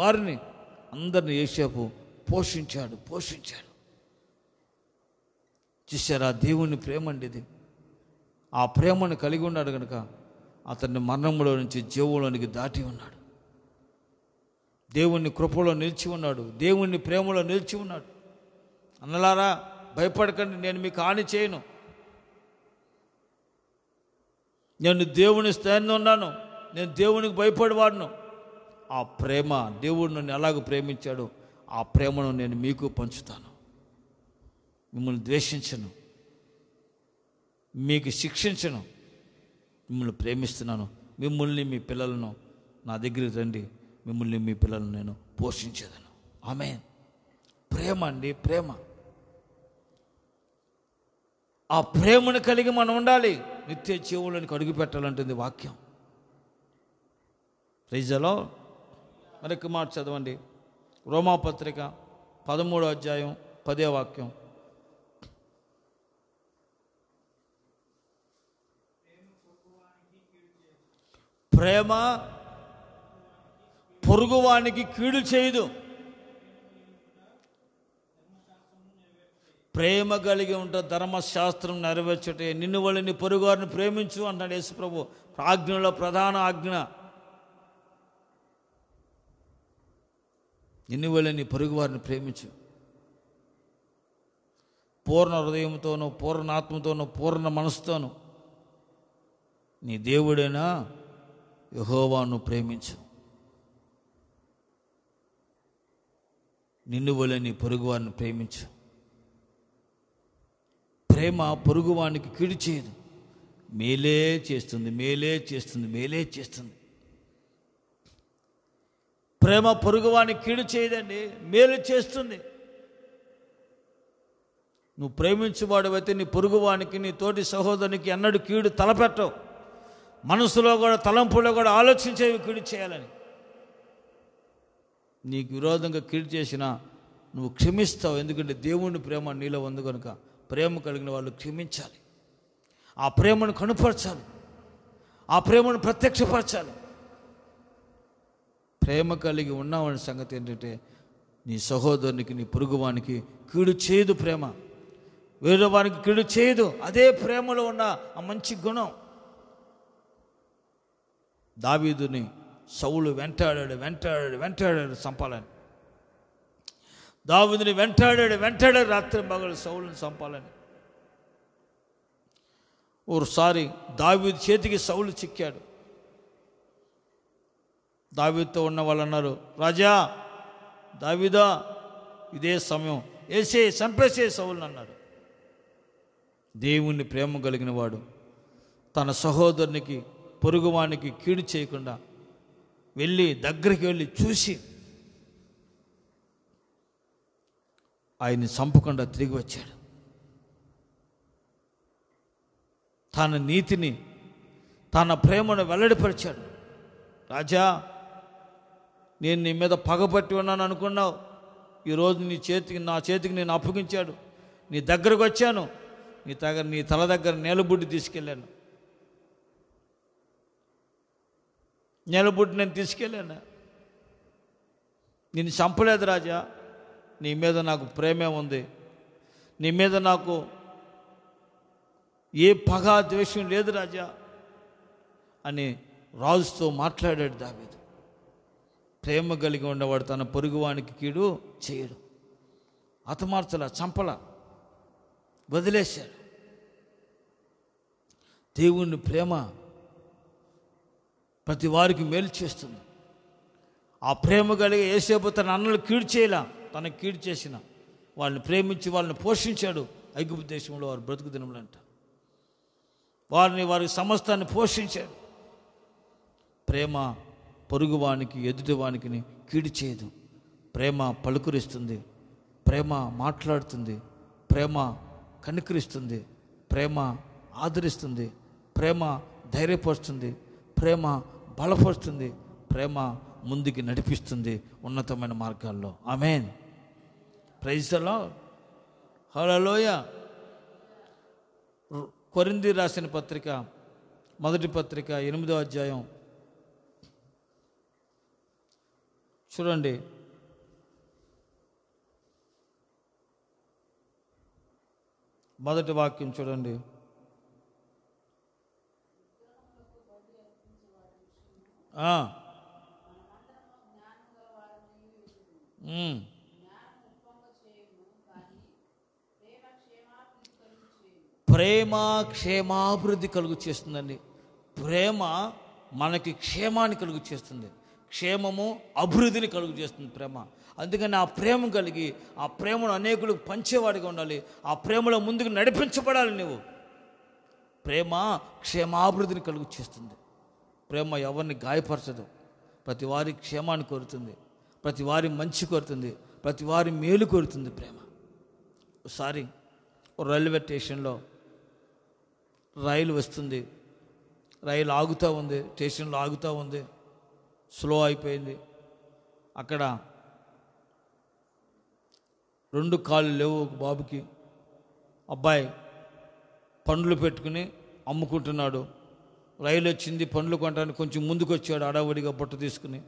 వారిని అందరిని యోసేపు పోషించాడు. చూశారా, దేవుని ప్రేమ అండి ఇది. ఆ ప్రేమను కలిగి ఉన్నాడు కనుక అతన్ని మరణంలో నుంచి జీవంలోనికి దాటి ఉన్నాడు. దేవుని కృపలో నిలిచి ఉన్నాడు, దేవుని ప్రేమలో నిలిచి ఉన్నాడు. అన్నలారా, భయపడకండి, నేను మీకు హాని చేయను. నేను దేవుని స్థాయిలో ఉన్నాను, నేను దేవునికి భయపడేవాడును. ఆ ప్రేమ, దేవుడు నన్ను ఎలాగ ప్రేమించాడో ఆ ప్రేమను నేను మీకు పంచుతాను. మిమ్మల్ని ద్వేషించను, మీకు శిక్షించను, మిమ్మల్ని ప్రేమిస్తున్నాను. మిమ్మల్ని మీ పిల్లలను నా దగ్గరికి రండి, మిమ్మల్ని మీ పిల్లలను నేను పోషించేదను. ఆమేన్. ప్రేమ అండి, ప్రేమ. ఆ ప్రేమను కలిగి మనం ఉండాలి. నిత్య జీవులను అడుగు పెట్టాలంటుంది వాక్యం. ప్రైజలో మరొక మాట చదవండి. రోమాపత్రిక 13వ అధ్యాయం 10వ వాక్యం. ప్రేమ పొరుగువానికి కీడు చేయదు. ప్రేమ కలిగి ఉంటే ధర్మశాస్త్రం నెరవేర్చటే. నిన్ను వాళ్ళని పొరుగువారిని ప్రేమించు అన్నాడు యేసు ప్రభు. ఆజ్ఞలో ప్రధాన ఆజ్ఞ. నిన్ను వాళ్ళని పొరుగువారిని ప్రేమించు. పూర్ణ హృదయంతోనూ, పూర్ణ ఆత్మతోనూ, పూర్ణ మనసుతోనూ నీ దేవుడైన యెహోవాను ప్రేమించు. నిన్ను వాళ్ళని పొరుగువారిని ప్రేమించు. ప్రేమ పొరుగువానికి కీడు చేయదు. మేలే చేస్తుంది, మేలే చేస్తుంది, మేలే చేస్తుంది. ప్రేమ పొరుగువాని కీడు చేయదండి, మేలు చేస్తుంది. నువ్వు ప్రేమించేవాడివైతే నీ పొరుగువానికి, నీ తోటి సహోదరునికి ఎన్నడూ కీడు తలపెట్టవు. మనసులో కూడా, తలంపులో కూడా ఆలోచించేవి కీడు చేయాలని. నీకు విరోధంగా కీడు చేసినా నువ్వు క్షమిస్తావు. ఎందుకంటే దేవుని ప్రేమ నీలో ఉంది కనుక. ప్రేమ కలిగిన వాళ్ళు క్షమించాలి, ఆ ప్రేమను కనుపరచాలి, ఆ ప్రేమను ప్రత్యక్షపరచాలి. ప్రేమ కలిగి ఉన్నావని సంగతి ఏంటంటే నీ సహోదరునికి, నీ పొరుగువానికి కీడు చేయదు. ప్రేమ వేరే వానికి కీడు చేయదు. అదే ప్రేమలో ఉన్న ఆ మంచి గుణం. దావీదుని సౌలు వెంటాడాడు చంపాలని. దావీదుని వెంటాడాడు రాత్రి మగలు సౌలుని చంపాలని. ఓసారి దావీదు చేతికి సౌలు చిక్కాడు. దావీదుతో ఉన్న వాళ్ళు అన్నారు, రాజా దావీదా, ఇదే సమయం, చంపేసే సౌలుని అన్నాడు. దేవుణ్ణి ప్రేమ కలిగిన వాడు తన సహోదరునికి, పొరుగువానికి కీడు చేయకుండా దగ్గరికి వెళ్ళి చూసి ఆయన్ని చంపకుండా తిరిగి వచ్చాడు. తన నీతిని, తన ప్రేమను వెల్లడిపరిచాడు. రాజా, నేను నీ మీద పగబట్టి ఉన్నాను అనుకున్నావు. ఈరోజు నా చేతికి నేను అప్పగించాడు. నీ దగ్గరకు వచ్చాను, నీ తల దగ్గర నేలబుడ్డి తీసుకెళ్ళాను. నేలబుడ్డి నేను తీసుకెళ్ళాను. నేను చంపలేదు రాజా, నీ మీద నాకు ప్రేమే ఉంది. నీ మీద నాకు ఏ పగ ద్వేషం లేదు రాజా అని రాజుతో మాట్లాడాడు దావీదు. ప్రేమ కలిగి ఉన్నవాడు తన పొరుగువానికి కీడు చేయడు. హతమార్చల, చంపల, వదిలేశాడు. దేవుని ప్రేమ ప్రతి వారికి మేలు చేస్తుంది. ఆ ప్రేమ కలిగి యేసేపు తన అన్నలు కీడు చేయలా, తనకు కీడు చేసిన వాళ్ళని ప్రేమించి వాళ్ళని పోషించాడు. ఐగుప్తు దేశంలో వారు బ్రతుకు దినములంట వారి సమస్తాన్ని పోషించాడు. ప్రేమ పొరుగువానికి, ఎదుటివానికి కీడు చేయదు. ప్రేమ పలుకురిస్తుంది, ప్రేమ మాట్లాడుతుంది, ప్రేమ కనికరిస్తుంది, ప్రేమ ఆదరిస్తుంది, ప్రేమ ధైర్యపరుస్తుంది, ప్రేమ బలపరుస్తుంది, ప్రేమ ముందుకి నడిపిస్తుంది ఉన్నతమైన మార్గాల్లో. Amen. Praise the lord. Hallelujah. కొరింథీ రాసిన పత్రిక, మొదటి పత్రిక 8వ అధ్యాయం చూడండి. మొదటి వాక్యం చూడండి. ప్రేమ క్షేమాభివృద్ధి కలుగు చేస్తుందండి. ప్రేమ మనకి క్షేమాన్ని కలుగు చేస్తుంది, క్షేమము అభివృద్ధిని కలుగు చేస్తుంది ప్రేమ. అందుకని ఆ ప్రేమ కలిగి ఆ ప్రేమను అనేకులకు పంచేవాడిగా ఉండాలి. ఆ ప్రేమలో ముందుకు నడిపించబడాలి నువ్వు. ప్రేమ క్షేమాభివృద్ధిని కలుగు చేస్తుంది. ప్రేమ ఎవరిని గాయపరచదు, ప్రతి వారి క్షేమాన్ని కోరుతుంది, ప్రతి వారి మంచి కోరుతుంది, ప్రతి వారి మేలు కోరుతుంది ప్రేమ. ఒకసారి రైల్వే స్టేషన్లో రైలు వస్తుంది, రైలు ఆగుతూ ఉంది, స్టేషన్లో ఆగుతూ ఉంది, స్లో అయిపోయింది. అక్కడ 2 కాళ్ళు లేవు ఒక బాబుకి. అబ్బాయి పండ్లు పెట్టుకుని అమ్ముకుంటున్నాడు. రైలు వచ్చింది, పండ్లు కొనడానికి కొంచెం ముందుకు వచ్చాడు, అడవడిగా బుట్ట తీసుకుని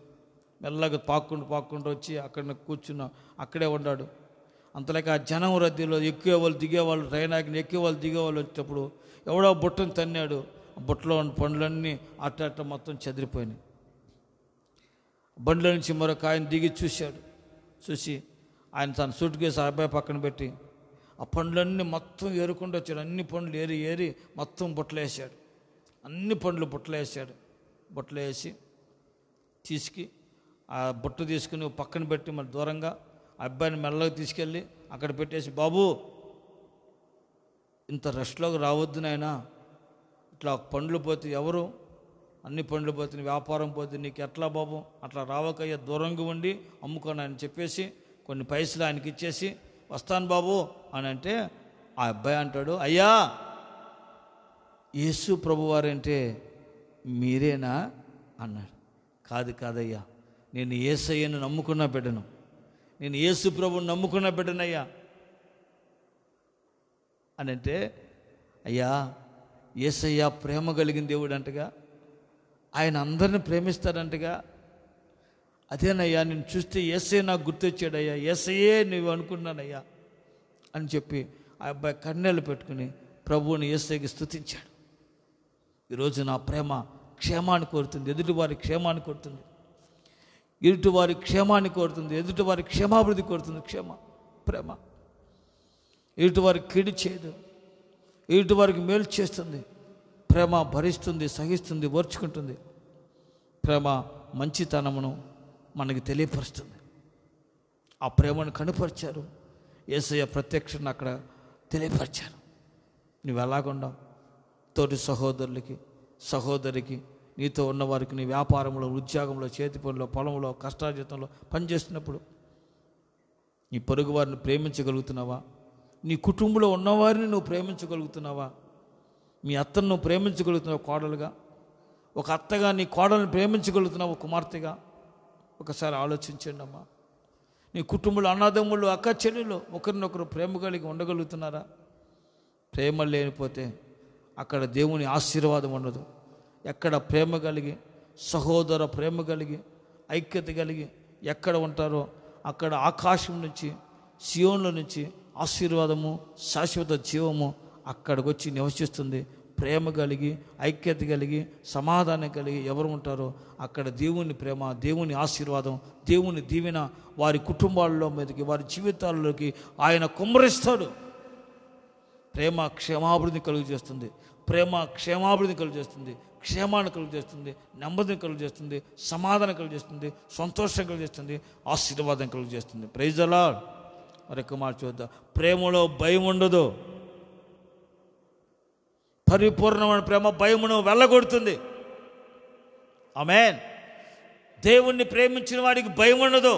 మెల్లగా పాక్కుంటూ వచ్చి అక్కడ కూర్చున్నా, అక్కడే ఉన్నాడు. అంతలేక ఆ జనం రద్దీలో ఎక్కేవాళ్ళు దిగేవాళ్ళు, ట్రైన్ ఆగిన ఎక్కేవాళ్ళు దిగేవాళ్ళు వచ్చేటప్పుడు ఎవడో బుట్టను తన్నాడు. ఆ బుట్టలో ఉన్న పండ్లన్నీ అట్ట మొత్తం చెదిరిపోయినాయి. బండ్ల నుంచి మరొక ఆయన దిగి చూసి ఆయన తన సూట్ కేసు అబ్బాయి పక్కన పెట్టి ఆ పండ్లన్నీ మొత్తం ఏరుకుంటూ వచ్చాడు. అన్ని పండ్లు ఏరి మొత్తం బుట్టలు వేసాడు. అన్ని పండ్లు బుట్టలు వేసి తీసుకు ఆ బుట్ట తీసుకుని పక్కన పెట్టి మరి దూరంగా ఆ అబ్బాయిని మెల్లగా తీసుకెళ్ళి అక్కడ పెట్టేసి, బాబు ఇంత రెస్ట్లోకి రావద్దు నాయనా, ఇట్లా పండ్లు పోతే ఎవరు, అన్ని పండ్లు పోతే వ్యాపారం పోతే నీకు ఎట్లా బాబు, అట్లా రావకయ్య, దూరంగా ఉండి అమ్ముకొని అని చెప్పేసి కొన్ని పైసలు ఆయనకి ఇచ్చేసి వస్తాను బాబు అని అంటే ఆ అబ్బాయి అంటాడు, అయ్యా యేసు ప్రభువారంటే మీరేనా అన్నాడు. కాదయ్యా, నేను యేసయ్యను నమ్ముకున్న బిడ్డను, నేను యేసు ప్రభువుని నమ్ముకున్న బిడ్డనయ్యా అని అంటే, అయ్యా యేసయ్య ప్రేమ కలిగిన దేవుడు అంటగా, ఆయన అందరిని ప్రేమిస్తాడంటగా, అదేనయ్యా నేను చూస్తే యేసయ్య నాకు గుర్తొచ్చాడయ్యా, యేసయ్యే నువ్వు అనుకున్నానయ్యా అని చెప్పి ఆ అబ్బాయి కన్నీళ్ళు పెట్టుకుని ప్రభువుని యేసయ్యకి స్తుతించాడు. ఈరోజు నా ప్రేమ క్షేమాన్ని కోరుతుంది, ఎదుటివారి క్షేమాన్ని కోరుతుంది, ఎదుటివారి క్షేమాన్ని కోరుతుంది, ఎదుటివారి క్షేమాభివృద్ధి కోరుతుంది. ప్రేమ ఎదుటివారికి కీడు చేయదు, ఎదుటివారికి మేలు చేస్తుంది. ప్రేమ భరిస్తుంది, సహిస్తుంది, ఓర్చుకుంటుంది. ప్రేమ మంచితనమును మనకి తెలియపరుస్తుంది. ఆ ప్రేమను కనుపరిచారు, యేసయ్య ప్రత్యక్షను అక్కడ తెలియపరిచారు. నువ్వు ఎలాగుండావు తోటి సహోదరులకి, సహోదరికి, నీతో ఉన్నవారికి, నీ వ్యాపారంలో, ఉద్యోగంలో, చేతి పనిలో, పొలంలో, కష్టార్జితంలో పనిచేస్తున్నప్పుడు నీ పొరుగు వారిని ప్రేమించగలుగుతున్నావా? నీ కుటుంబంలో ఉన్నవారిని నువ్వు ప్రేమించగలుగుతున్నావా? మీ అత్తను నువ్వు ప్రేమించగలుగుతున్నావు కోడలుగా? ఒక అత్తగా నీ కోడలను ప్రేమించగలుగుతున్నావు కుమార్తెగా? ఒకసారి ఆలోచించండి అమ్మా. నీ కుటుంబంలో అన్నదమ్ముళ్ళు, అక్క చెల్లెళ్ళు ఒకరినొకరు ప్రేమ కలిగి ఉండగలుగుతున్నారా? ప్రేమ లేనిపోతే అక్కడ దేవుని ఆశీర్వాదం ఉండదు. ఎక్కడ ప్రేమ కలిగి, సహోదర ప్రేమ కలిగి, ఐక్యత కలిగి ఎక్కడ ఉంటారో అక్కడ ఆకాశం నుంచి, సియోన్ల నుంచి ఆశీర్వాదము, శాశ్వత జీవము అక్కడికి వచ్చి నివసిస్తుంది. ప్రేమ కలిగి, ఐక్యత కలిగి, సమాధానం కలిగి ఎవరు ఉంటారో అక్కడ దేవుని ప్రేమ, దేవుని ఆశీర్వాదం, దేవుని దీవెన వారి కుటుంబాల్లో మీదకి, వారి జీవితాల్లోకి ఆయన కుమ్మరిస్తాడు. ప్రేమ క్షేమాభివృద్ధి కలుగు చేస్తుంది, ప్రేమ క్షేమాభివృద్ధి కలుగు చేస్తుంది, క్షేమాన్ని కలుగు చేస్తుంది, నెమ్మదిని కలుగు చేస్తుంది, సమాధానం కలుగు చేస్తుంది, సంతోషం కలుగు చేస్తుంది, ఆశీర్వాదం కలుగు చేస్తుంది. Praise the lord. మరొక మాట చూద్దాం. ప్రేమలో భయం ఉండదు. పరిపూర్ణమైన ప్రేమ భయమును వెళ్ళగొడుతుంది. ఆమేన్. దేవుణ్ణి ప్రేమించిన వాడికి భయం ఉండదు.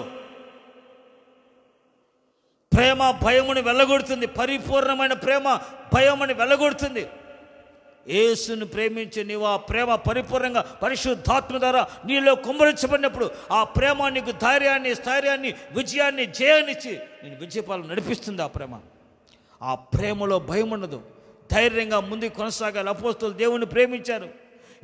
ప్రేమ భయముని వెళ్ళగొడుతుంది. పరిపూర్ణమైన ప్రేమ భయముని వెళ్ళగొడుతుంది. యేసుని ప్రేమించి నీవు ఆ ప్రేమ పరిపూర్ణంగా పరిశుద్ధాత్మ ద్వారా నీలో కుమ్మరించబడినప్పుడు ఆ ప్రేమ నీకు ధైర్యాన్ని, స్థైర్యాన్ని, విజయాన్ని, జయాన్నిచ్చి నేను విజయపాలను నడిపిస్తుంది. ఆ ప్రేమ, ఆ ప్రేమలో భయం ఉండదు. ధైర్యంగా ముందుకు కొనసాగాలి. అపోస్తలులు దేవుని ప్రేమించారు.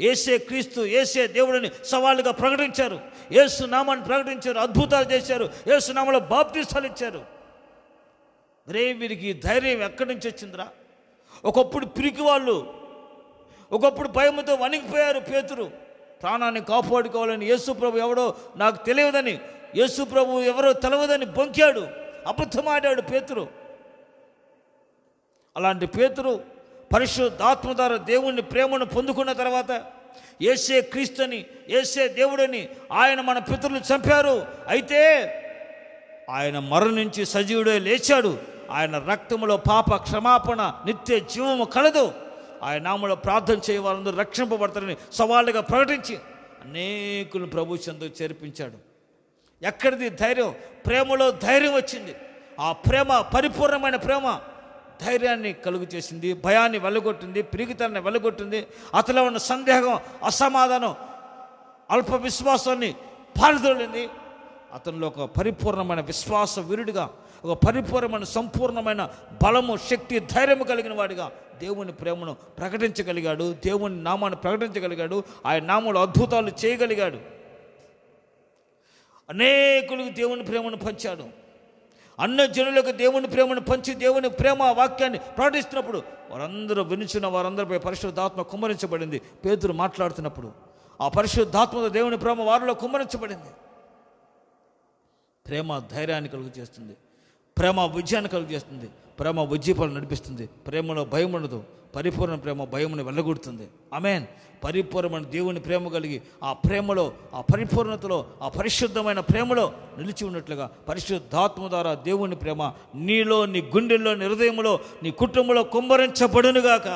యేసే క్రీస్తు, యేసే దేవుడిని సవాలుగా ప్రకటించారు. యేసు నామాన్ని ప్రకటించారు, అద్భుతాలు చేశారు, యేసు నామంలో బాప్తిస్తాలు ఇచ్చారు. రే వీరికి ధైర్యం ఎక్కడి నుంచి వచ్చిందిరా? ఒకప్పుడు పిరికి వాళ్ళు, ఒకప్పుడు భయంతో వణికిపోయారు. పేతురు ప్రాణాన్ని కాపాడుకోవాలని, యేసు ప్రభు ఎవడో నాకు తెలియదని, యేసు ప్రభు ఎవరో తెలియదని బొంకాడు, అబద్ధమాడాడు పేతురు. అలాంటి పేతురు పరిశుద్ధాత్మ ద్వారా దేవుని ప్రేమను పొందుకున్న తర్వాత యేసే క్రీస్తుని, యేసే దేవుడని ఆయన మన పితరులు చంపారు. అయితే ఆయన మరణించి సజీవుడే లేచాడు. ఆయన రక్తములో పాప క్షమాపణ, నిత్య జీవము కలదు. ఆయన నామములో ప్రార్థన చేయ వాళ్ళందరూ రక్షింపబడతారని సవాలుగా ప్రకటించి అనేకులను ప్రభు చెంతకు చేర్పించాడు. ఎక్కడిది ధైర్యం? ప్రేమలో ధైర్యం వచ్చింది. ఆ ప్రేమ, పరిపూర్ణమైన ప్రేమ ధైర్యాన్ని కలుగు చేసింది, భయాన్ని వెళ్ళగొట్టింది, పిరిగితనాన్ని వెళ్ళగొట్టింది, అతలో ఉన్న సందేహం, అసమాధానం, అల్ప విశ్వాసాన్ని పారదోలింది. అతనిలో ఒక పరిపూర్ణమైన విశ్వాస వీరుడిగా, ఒక పరిపూర్ణమైన సంపూర్ణమైన బలము, శక్తి, ధైర్యము కలిగిన వాడిగా దేవుని ప్రేమను ప్రకటించగలిగాడు. దేవుని నామాన్ని ప్రకటించగలిగాడు. ఆయన నామంలో అద్భుతాలు చేయగలిగాడు. అనేకులకు దేవుని ప్రేమను పంచాడు. అన్ని జనులకు దేవుని ప్రేమను పంచి దేవుని ప్రేమ వాక్యాన్ని ప్రకటిస్తున్నప్పుడు వారందరూ వినిచిన వారందరిపై పరిశుద్ధాత్మ కుమ్మరించబడింది. పేతురు మాట్లాడుతున్నప్పుడు ఆ పరిశుద్ధాత్మతో దేవుని ప్రేమ వారిలో కుమ్మరించబడింది. ప్రేమ ధైర్యాన్ని కలుగు చేస్తుంది, ప్రేమ విజయాన్ని కలుగు చేస్తుంది, ప్రేమ విజయపాలను నడిపిస్తుంది. ప్రేమలో భయం ఉండదు. పరిపూర్ణ ప్రేమ భయమును వెళ్ళగొడుతుంది. ఆమేన్. పరిపూర్ణమైన దేవుని ప్రేమ కలిగి ఆ ప్రేమలో, ఆ పరిపూర్ణతలో, ఆ పరిశుద్ధమైన ప్రేమలో నిలిచి ఉన్నట్లుగా పరిశుద్ధాత్మ ద్వారా దేవుని ప్రేమ నీలో, నీ గుండెల్లో, నీ హృదయంలో, నీ కుటుంబంలో కుమ్మరించబడునుగాక.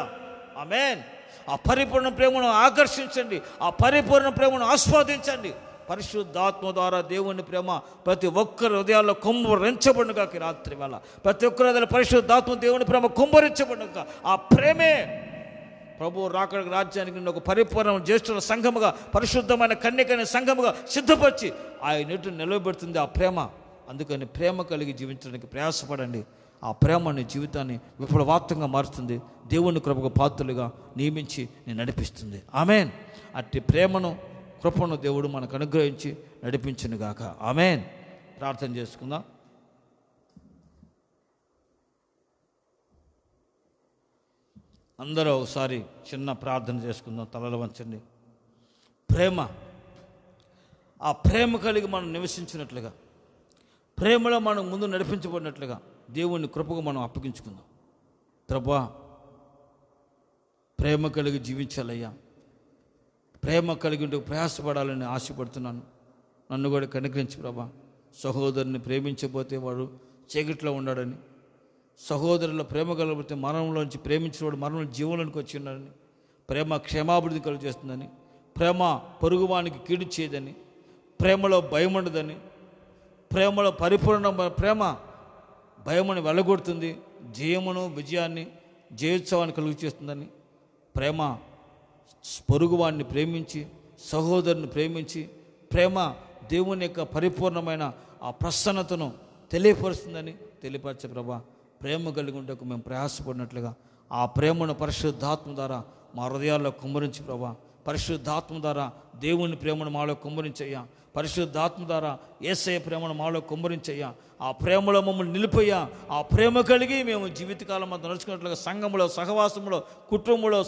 ఆమేన్. ఆ పరిపూర్ణ ప్రేమను ఆకర్షించండి, ఆ పరిపూర్ణ ప్రేమను ఆస్వాదించండి. పరిశుద్ధాత్మ ద్వారా దేవుని ప్రేమ ప్రతి ఒక్కరి హృదయాల్లో కుమ్మరించబడుగాక. రాత్రి వేళ ప్రతి ఒక్కరి హృదయాల్లో పరిశుద్ధాత్మ దేవుని ప్రేమ కుమ్మరించబడుగా. ఆ ప్రేమే ప్రభు రాకడ రాజ్యానికి ఒక పరిపూర్ణ జ్యేష్ఠుల సంఘముగా, పరిశుద్ధమైన కన్యకైన సంఘముగా సిద్ధపరిచి ఆయన ఎటు నిలవబెడుతుంది ఆ ప్రేమ. అందుకని ప్రేమ కలిగి జీవించడానికి ప్రయాసపడండి. ఆ ప్రేమ నీ జీవితాన్ని విప్లవాత్మకంగా మారుస్తుంది. దేవుని కృపకు పాత్రలుగా నియమించి నేను నడిపిస్తుంది. ఆమెన్. అట్టి ప్రేమను కృపను దేవుడు మనకు అనుగ్రహించి నడిపించునుగాక. ఆమెన్. ప్రార్థన చేసుకుందాం. అందరూ ఒకసారి చిన్న ప్రార్థన చేసుకుందాం. తలలు వంచండి. ప్రేమ, ఆ ప్రేమ కలిగి మనం నివసించినట్లుగా, ప్రేమలో మనం ముందు నడిపించబడినట్లుగా దేవుని కృపకు మనం అప్పగించుకుందాం. ప్రభువా, ప్రేమ కలిగి జీవించాలయ్యా, ప్రేమ కలిగి ఉంటే ప్రయాసపడాలని ఆశపడుతున్నాను. నన్ను కూడా కనికరించి ప్రభా. సహోదరుని ప్రేమించకపోతే వాడు చీకట్లో ఉన్నాడని, సహోదరుల ప్రేమ కలిగితే మరణంలోంచి ప్రేమించినవాడు మరణంలో జీవంలోనికి వచ్చి ఉన్నాడని, ప్రేమ క్షేమాభివృద్ధి కలుగు చేస్తుందని, ప్రేమ పొరుగువానికి కీడు చేయదని, ప్రేమలో భయం ఉండదని, ప్రేమలో పరిపూర్ణ ప్రేమ భయమును వెళ్ళగొడుతుంది, జయమును విజయాన్ని జయోత్సవాన్ని కలుగు చేస్తుందని, ప్రేమ పొరుగువాడిని ప్రేమించి సహోదరుని ప్రేమించి ప్రేమ దేవుని యొక్క పరిపూర్ణమైన ఆ ప్రసన్నతను తెలియపరుస్తుందని తెలియపరచే ప్రభా. ప్రేమ కలిగి ఉంటే మేము ప్రయాసపడినట్లుగా ఆ ప్రేమను పరిశుద్ధాత్మ ద్వారా మా హృదయాల్లో కుమ్మరించి ప్రభా. పరిశుద్ధాత్మ ద్వారా దేవుని ప్రేమను మాలో కుమ్మరించయ్యా. పరిశుద్ధాత్మ ద్వారా యేసయ్య ప్రేమను మాలో కుమ్మరించయ్యా. ఆ ప్రేమలో మమ్మల్ని నిలిపయ్యా. ఆ ప్రేమ కలిగి మేము జీవితకాలం అంతా నడుచుకున్నట్లుగా సంఘంలో, సహవాసంలో, కుటుంబంలో,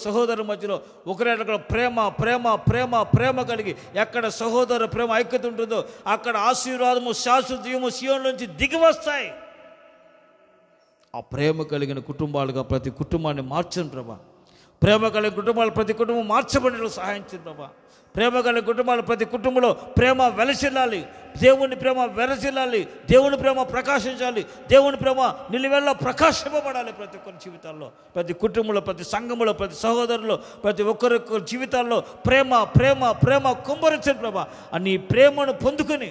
సహోదరు మధ్యలో ఒకరి ప్రేమ ప్రేమ ప్రేమ ప్రేమ కలిగి ఎక్కడ సహోదర ప్రేమ ఐక్యత ఉంటుందో అక్కడ ఆశీర్వాదము, శాశ్వతము సీయోను నుంచి దిగి వస్తాయి. ఆ ప్రేమ కలిగిన కుటుంబాలుగా ప్రతి కుటుంబాన్ని మార్చండి ప్రభా. ప్రేమ కలిగిన కుటుంబాలు ప్రతి కుటుంబం మార్చబడిన సహాయించండి ప్రభా. ప్రేమ కలిగిన కుటుంబాలు ప్రతి కుటుంబంలో ప్రేమ వెలసిల్లాలి, దేవుని ప్రేమ వెలసిల్లాలి, దేవుని ప్రేమ ప్రకాశించాలి, దేవుని ప్రేమ నిలువెల్లా ప్రకాశింపబడాలి ప్రతి ఒక్కరి జీవితాల్లో, ప్రతి కుటుంబంలో, ప్రతి సంఘంలో, ప్రతి సహోదరులో, ప్రతి ఒక్కరి జీవితాల్లో ప్రేమ ప్రేమ ప్రేమ కుమ్మరించండి ప్రభా. నీ ప్రేమను పొందుకొని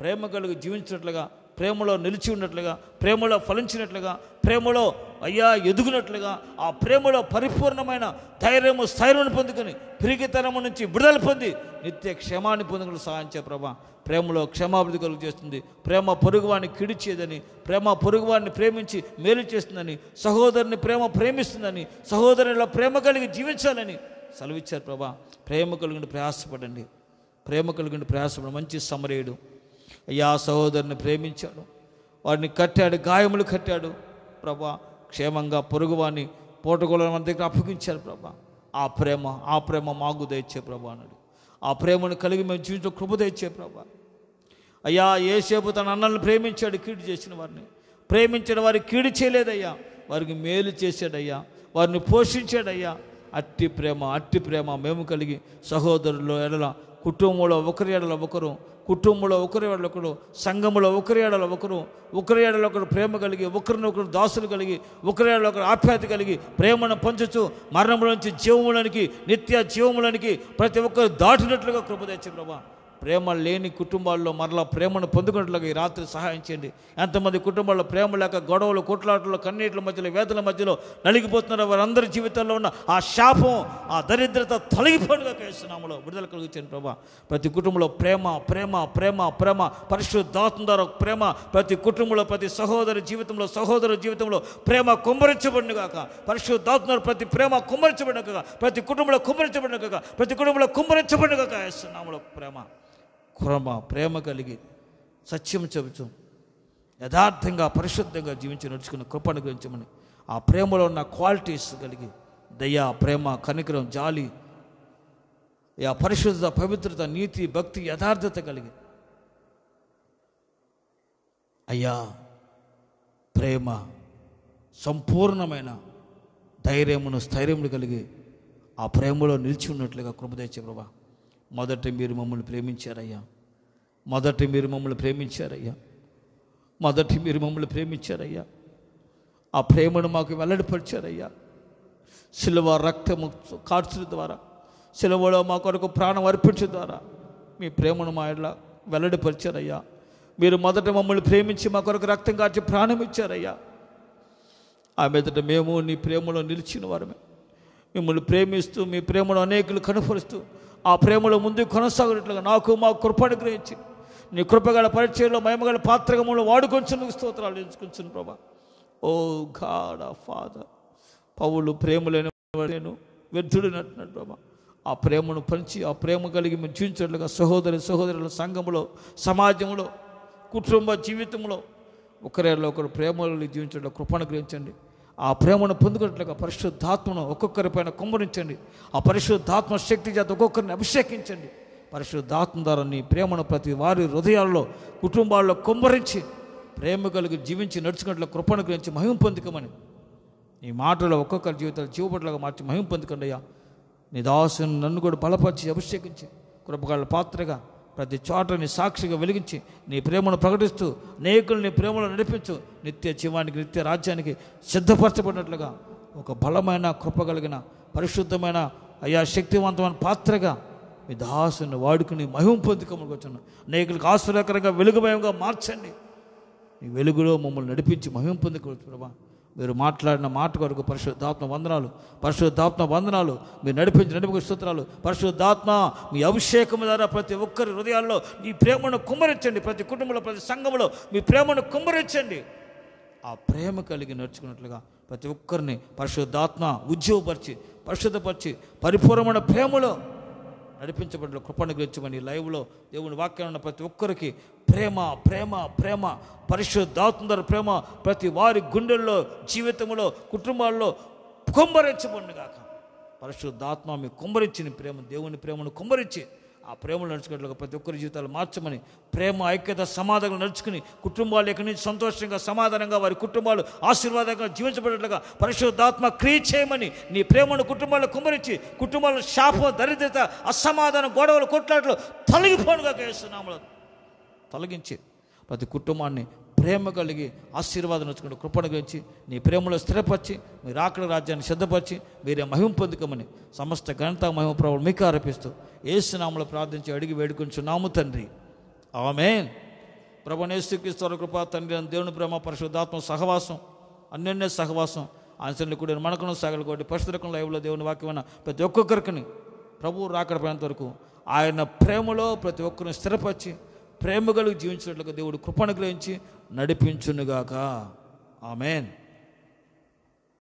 ప్రేమ కలిగి జీవించినట్లుగా, ప్రేమలో నిలిచి ఉన్నట్లుగా, ప్రేమలో ఫలించినట్లుగా, ప్రేమలో అయ్యా ఎదుగునట్లుగా, ఆ ప్రేమలో పరిపూర్ణమైన ధైర్యము స్థైర్యాన్ని పొందుకొని పిరికితనము నుంచి విడుదల పొంది నిత్య క్షేమాన్ని పొందుకుని సహాయించే ప్రభా. ప్రేమలో క్షేమాభివృద్ధి కలుగు చేస్తుంది. ప్రేమ పొరుగువాడిని కిడిచేదని, ప్రేమ పొరుగువాడిని ప్రేమించి మేలు చేస్తుందని, సహోదరుని ప్రేమ ప్రేమిస్తుందని, సహోదరునిలో ప్రేమ కలిగి జీవించాలని సెలవిచ్చారు ప్రభా. ప్రేమ కలిగి ప్రయాసపడండి. ప్రేమ కలిగి ప్రయాసపడి మంచి సమరయుడు అయ్యా సహోదరుని ప్రేమించాడు, వాడిని కట్టాడు, గాయములు కట్టాడు ప్రభా. క్షేమంగా పొరుగువాడిని పోటుకోళ్ళ మన దగ్గర అప్పగించారు ప్రభా. ఆ ప్రేమ మాకు దయచే ప్రభా అన్నాడు. ఆ ప్రేమను కలిగి మేము జీవించే కృప దయచే ప్రభా. అయ్యా యేసేపు తన అన్నలను ప్రేమించాడు, కీడు చేసిన వారిని ప్రేమించిన వారికి కీడు చేయలేదయ్యా, వారికి మేలు చేశాడయ్యా, వారిని పోషించాడయ్యా. అట్టి ప్రేమ మేము కలిగి సహోదరుల్లో ఎడల, కుటుంబంలో ఒకరి ఎడల ఒకరు, కుటుంబంలో ఒకరి ఎడల ఒకరు, సంఘములో ఒకరి ఎడల ఒకరు, ఒకరి ఎడల ఒకరు ప్రేమ కలిగి, ఒకరినొకరు దాసులు కలిగి, ఒకరి ఎడల ఒకరు ఆప్యాయత కలిగి ప్రేమను పంచుచు మరణంలోంచి జీవములోనికి, నిత్య జీవములోనికి ప్రతి ఒక్కరు దాటినట్లుగా కృప తెచ్చే ప్రభా. ప్రేమ లేని కుటుంబాల్లో మరలా ప్రేమను పొందుకున్నట్లుగా ఈ రాత్రి సహాయం చేయండి. ఎంతమంది కుటుంబాల్లో ప్రేమ లేక గొడవలు, కొట్లాటలు, కన్నీట్ల మధ్యలో, వేదన మధ్యలో నలిగిపోతున్నారు, వారందరి జీవితాల్లో ఉన్న ఆ శాపం, ఆ దరిద్రత తొలగిపోనుగా యేసునామములో విడుదల కలిగించండి ప్రభా. ప్రతి కుటుంబంలో ప్రేమ ప్రేమ ప్రేమ ప్రేమ పరిశుద్ధాత్మ ద్వారా ప్రేమ ప్రతి కుటుంబంలో, ప్రతి సహోదరు జీవితంలో ప్రేమ కుమ్మరించబడినగాక. పరిశుద్ధాత్మ ద్వారా ప్రతి ప్రేమ కుమ్మరించబడినగాక, ప్రతి కుటుంబంలో కుమ్మరించబడినగాక, ప్రతి కుటుంబంలో కుమ్మరించబడినగాక. యేసునామములో ప్రేమ కలిగి సత్యం చెబుతూ యథార్థంగా పరిశుద్ధంగా జీవించి నడుచుకున్న కృపను గురించమని, ఆ ప్రేమలో ఉన్న క్వాలిటీస్ కలిగి దయ, ప్రేమ, కనికరం, జాలి, ఆ పరిశుద్ధత, పవిత్రత, నీతి, భక్తి, యథార్థత కలిగి అయ్యా ప్రేమ సంపూర్ణమైన ధైర్యమును, స్థైర్యమును కలిగి ఆ ప్రేమలో నిలిచి ఉన్నట్లుగా కృప దయచే ప్రభా. మొదట మీరు మమ్మల్ని ప్రేమించారయ్యా, ఆ ప్రేమను మాకు వెల్లడిపరిచారయ్యా. శిలువ రక్తము కార్చడం ద్వారా, శిలువలో మా కొరకు ప్రాణం అర్పించడం ద్వారా మీ ప్రేమను మా ఎడల వెల్లడిపరిచారయ్యా. మీరు మొదట మమ్మల్ని ప్రేమించి మా కొరకు రక్తం కార్చి ప్రాణం ఇచ్చారయ్యా. ఆ మీదట మేము నీ ప్రేమలో నిలిచిన వారమే. మిమ్మల్ని ప్రేమిస్తూ మీ ప్రేమలో అనేకులు కనపరుస్తూ ఆ ప్రేమలో ముందుకు కొనసాగినట్లుగా నాకు మా కృపను గ్రహించి నీ కృపగల పరిచయంలో మహిమగల పాత్రగమంలో వాడుకొంచున్న స్తోత్రాలు ఎంచుకుంటున్నాను ప్రభా. ఓ గాడ్ ఆఫ్ ఫాదర్, పౌలు ప్రేమలేని నేను వ్యర్థుడినట్టున్నాడు ప్రభా. ఆ ప్రేమను పంచి ఆ ప్రేమ కలిగి మేము జీవించినట్లుగా సహోదరుల సంఘంలో, సమాజంలో, కుటుంబ జీవితంలో ఒకరిలో ఒకరు ప్రేమలు జీవించడం కృపను గ్రహించండి. ఆ ప్రేమను పొందుకున్నట్లుగా పరిశుద్ధాత్మను ఒక్కొక్కరిపైన కుమ్మరించండి. ఆ పరిశుద్ధాత్మ శక్తి చేత ఒక్కొక్కరిని అభిషేకించండి. పరిశుద్ధాత్మ ద్వారా నీ ప్రేమను ప్రతి వారి హృదయాల్లో, కుటుంబాల్లో కుమ్మరించి ప్రేమ కలిగి జీవించి నడుచుకున్నట్లు కృపను గ్రహించి మహిమ పొందుకోమని ఈ మాటలో ఒక్కొక్కరి జీవితాలు జీవపట్లుగా మార్చి మహిమ పొందుకోండి అయ్యా. నీ దాసుని నన్ను కూడా బలపరిచి అభిషేకించి కృపగల పాత్రగా ప్రతి చోట నీ సాక్షిగా వెలిగించి నీ ప్రేమను ప్రకటిస్తూ అనేకులు నీ ప్రేమలో నడిపించు. నిత్య జీవానికి, నిత్య రాజ్యానికి సిద్ధపరచబడినట్లుగా ఒక బలమైన కృపగలిగిన పరిశుద్ధమైన అయ్యా శక్తివంతమైన పాత్రగా మీ దాసుని వాడుకుని మహిమ పొందుకోమని వచ్చాను. అనేకులకు ఆశ్చర్యకరంగా వెలుగుమయంగా మార్చండి. నీ వెలుగులో మమ్మల్ని నడిపించి మహిమ పొందుకోవచ్చు ప్రభా. మీరు మాట్లాడిన మాట కొరకు పరిశుద్ధాత్మ వందనాలు, పరిశుద్ధాత్మ వందనాలు. మీరు నడిపించిన స్తోత్రాలు. పరిశుద్ధాత్మ మీ అభిషేకం ద్వారా ప్రతి ఒక్కరి హృదయాల్లో మీ ప్రేమను కుమ్మరించండి. ప్రతి కుటుంబంలో, ప్రతి సంఘంలో మీ ప్రేమను కుమ్మరించండి. ఆ ప్రేమ కలిగి నడుచుకున్నట్లుగా ప్రతి ఒక్కరిని పరిశుద్ధాత్మ ఉజ్జీవపరిచి, పరిశుద్ధపరిచి పరిపూర్ణమైన ప్రేమలో నడిపించబడిన కృపను గురించమని లైవ్లో దేవుని వాక్యం ఉన్న ప్రతి ఒక్కరికి ప్రేమ ప్రేమ ప్రేమ పరిశుద్ధాత్మ ద్వారా ప్రేమ ప్రతి వారి గుండెల్లో, జీవితంలో, కుటుంబాల్లో కుమ్మరించబడినగాక. పరిశుద్ధాత్మ మీ కుమ్మరించిన ప్రేమ, దేవుని ప్రేమను కుమ్మరించి ఆ ప్రేమలు నడుచుకున్నట్లుగా ప్రతి ఒక్కరి జీవితాలు మార్చమని, ప్రేమ ఐక్యత సమాధానం నడుచుకుని కుటుంబాలు ఎక్కడి నుంచి సంతోషంగా సమాధానంగా వారి కుటుంబాలు ఆశీర్వాదంగా జీవించబడినట్లుగా పరిశుద్ధాత్మ క్రియ చేయమని నీ ప్రేమను కుటుంబాలను కుమ్మరించి కుటుంబాల శాపం, దరిద్రత, అసమాధానం, గొడవలు, కొట్లాటలు తొలగిపోనుగా చేస్తున్నాము. తొలగించి ప్రతి కుటుంబాన్ని ప్రేమ కలిగి ఆశీర్వాదం నచ్చుకుంటూ కృపణ గురించి నీ ప్రేమలో స్థిరపరిచి మీరు ఆకలి రాజ్యాన్ని సిద్ధపరిచి మీరే మహిమ పొందుకోమని సమస్త ఘనత మహిమ ప్రభువు మీకు ఆరోపిస్తూ యేసు నామములో ప్రార్థించి అడిగి వేడుకొంచున్నాము తండ్రి. ఆమేన్. ప్రభువైన యేసుక్రీస్తు కృప, తండ్రి అయిన దేవుని ప్రేమ, పరిశుద్ధాత్మ సహవాసం, అన్యోన్య సహవాసం ఆన్సర్ని కూడా మనకును సాగలు కొట్టి పరిశుద్ధ లైవ్లో దేవుని వాక్యమైన ప్రతి ఒక్కొక్కరికి ప్రభువు రాకడపోయేంత వరకు ఆయన ప్రేమలో ప్రతి ఒక్కరిని స్థిరపరిచి ప్రేమ కలిగి జీవించినట్లుగా దేవుడు కృపను గ్రహించి నడిపించునుగాక. ఆమేన్.